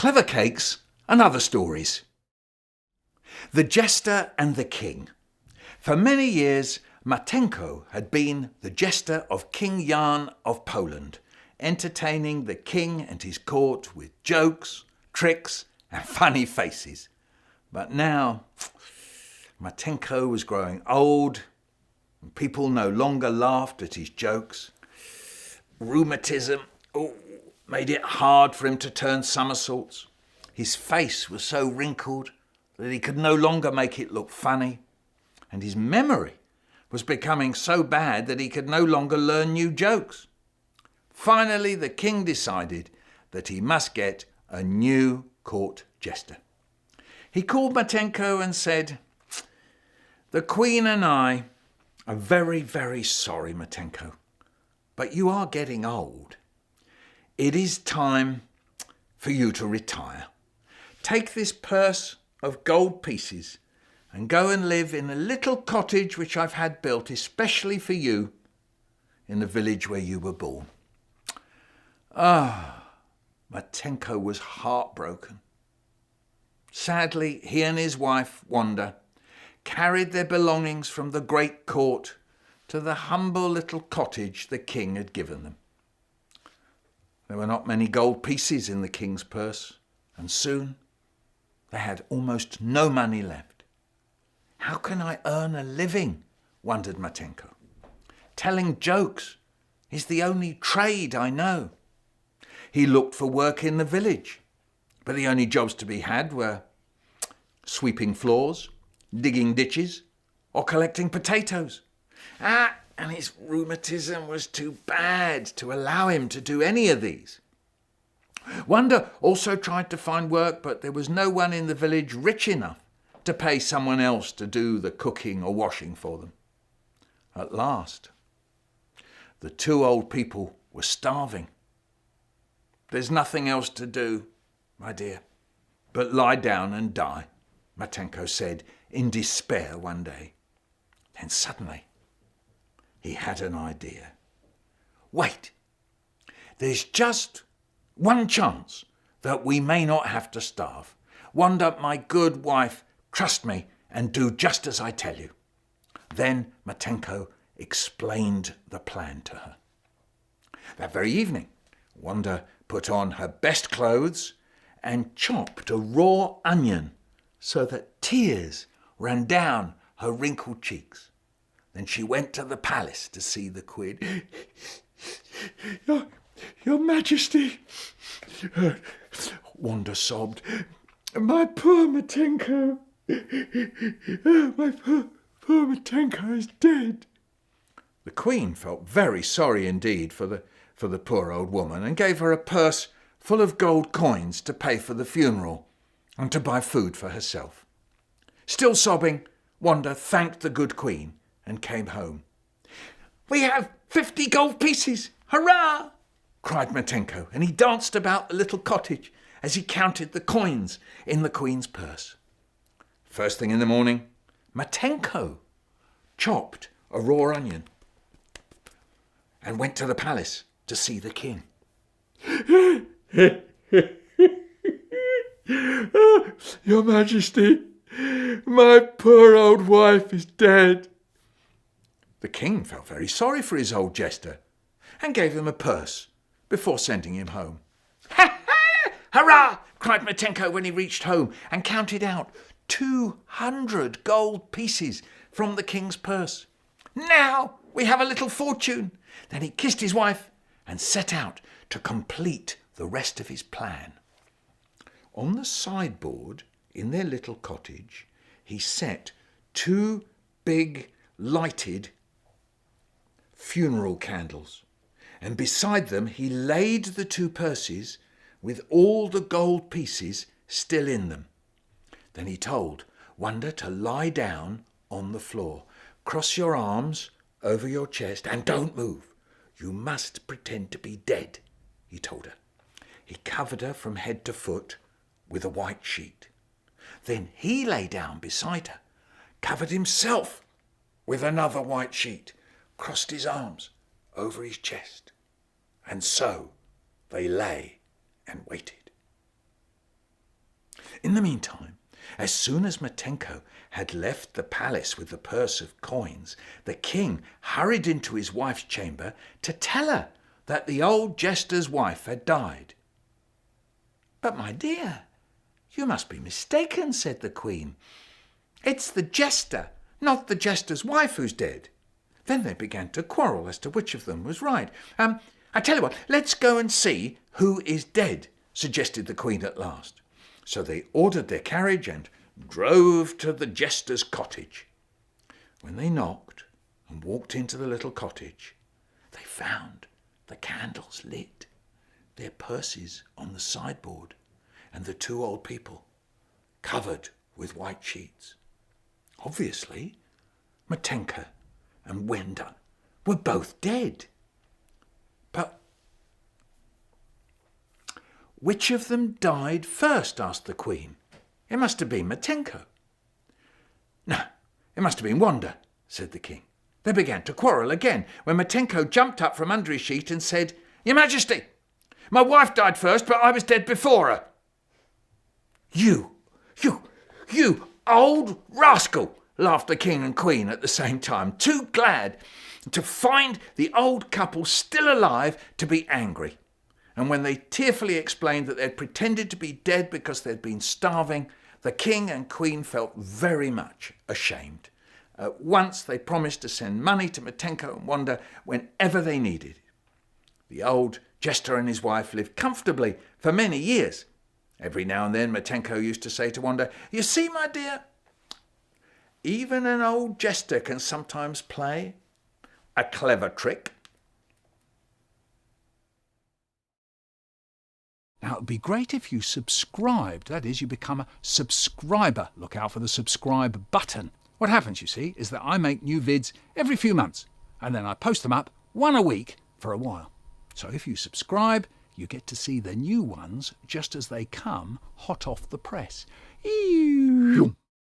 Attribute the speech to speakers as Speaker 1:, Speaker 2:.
Speaker 1: clever cakes and other stories. The Jester and the King. For many years, Matenko had been the jester of King Jan of Poland, entertaining the king and his court with jokes, tricks and funny faces. But now, Matenko was growing old and people no longer laughed at his jokes. Rheumatism made it hard for him to turn somersaults. His face was so wrinkled that he could no longer make it look funny. And his memory was becoming so bad that he could no longer learn new jokes. Finally, the king decided that he must get a new court jester. He called Matenko and said, "The queen and I are very, very sorry, Matenko, but you are getting old. It is time for you to retire. Take this purse of gold pieces and go and live in a little cottage which I've had built especially for you in the village where you were born." Matenko was heartbroken. Sadly, he and his wife, Wanda, carried their belongings from the great court to the humble little cottage the king had given them. There were not many gold pieces in the king's purse, and soon they had almost no money left. "How can I earn a living?" wondered Matenko. "Telling jokes is the only trade I know." He looked for work in the village, but the only jobs to be had were sweeping floors, digging ditches, or collecting potatoes. And his rheumatism was too bad to allow him to do any of these. Wanda also tried to find work, but there was no one in the village rich enough to pay someone else to do the cooking or washing for them. At last, the two old people were starving. "There's nothing else to do, my dear, but lie down and die," Matenko said in despair one day. Then suddenly, he had an idea. "Wait, there's just one chance that we may not have to starve. Wanda, my good wife, trust me and do just as I tell you." Then Matenko explained the plan to her. That very evening, Wanda put on her best clothes and chopped a raw onion so that tears ran down her wrinkled cheeks. Then she went to the palace to see the queen. Your Majesty," Wanda sobbed, "my poor Matenko, my poor Matenko is dead." The queen felt very sorry indeed for the poor old woman and gave her a purse full of gold coins to pay for the funeral and to buy food for herself. Still sobbing, Wanda thanked the good queen and came home. "We have 50 gold pieces! Hurrah!" cried Matenko, and he danced about the little cottage as he counted the coins in the queen's purse. First thing in the morning, Matenko chopped a raw onion and went to the palace to see the king. "Your Majesty, my poor old wife is dead." The king felt very sorry for his old jester and gave him a purse before sending him home. "Ha ha! Hurrah!" cried Matenko when he reached home and counted out 200 gold pieces from the king's purse. "Now we have a little fortune." Then he kissed his wife and set out to complete the rest of his plan. On the sideboard in their little cottage, he set 2 big lighted funeral candles, and beside them he laid the 2 purses with all the gold pieces still in them. Then he told Wanda to lie down on the floor. "Cross your arms over your chest and don't move. You must pretend to be dead," he told her. He covered her from head to foot with a white sheet. Then he lay down beside her, covered himself with another white sheet, crossed his arms over his chest, and so they lay and waited. In the meantime, as soon as Matenko had left the palace with the purse of coins, the king hurried into his wife's chamber to tell her that the old jester's wife had died. "But, my dear, you must be mistaken," said the queen. "It's the jester, not the jester's wife, who's dead." Then they began to quarrel as to which of them was right. "I tell you what, let's go and see who is dead," suggested the queen at last. So they ordered their carriage and drove to the jester's cottage. When they knocked and walked into the little cottage, they found the candles lit, their purses on the sideboard, and the two old people covered with white sheets. Obviously, Matenka and Wenda were both dead. But which of them died first? Asked the queen. "It must have been Matenko." "No, it must have been Wanda," said the king. They began to quarrel again, when Matenko jumped up from under his sheet and said, "Your Majesty, my wife died first, but I was dead before her." You old rascal," laughed the king and queen at the same time, too glad to find the old couple still alive to be angry. And when they tearfully explained that they'd pretended to be dead because they'd been starving, the king and queen felt very much ashamed. At once they promised to send money to Matenko and Wanda whenever they needed it. The old jester and his wife lived comfortably for many years. Every now and then Matenko used to say to Wanda, "You see, my dear, even an old jester can sometimes play a clever trick."
Speaker 2: Now, it would be great if you subscribed. That is, you become a subscriber. Look out for the subscribe button. What happens, you see, is that I make new vids every few months, and then I post them up one a week for a while. So if you subscribe, you get to see the new ones just as they come hot off the press. Eeeew.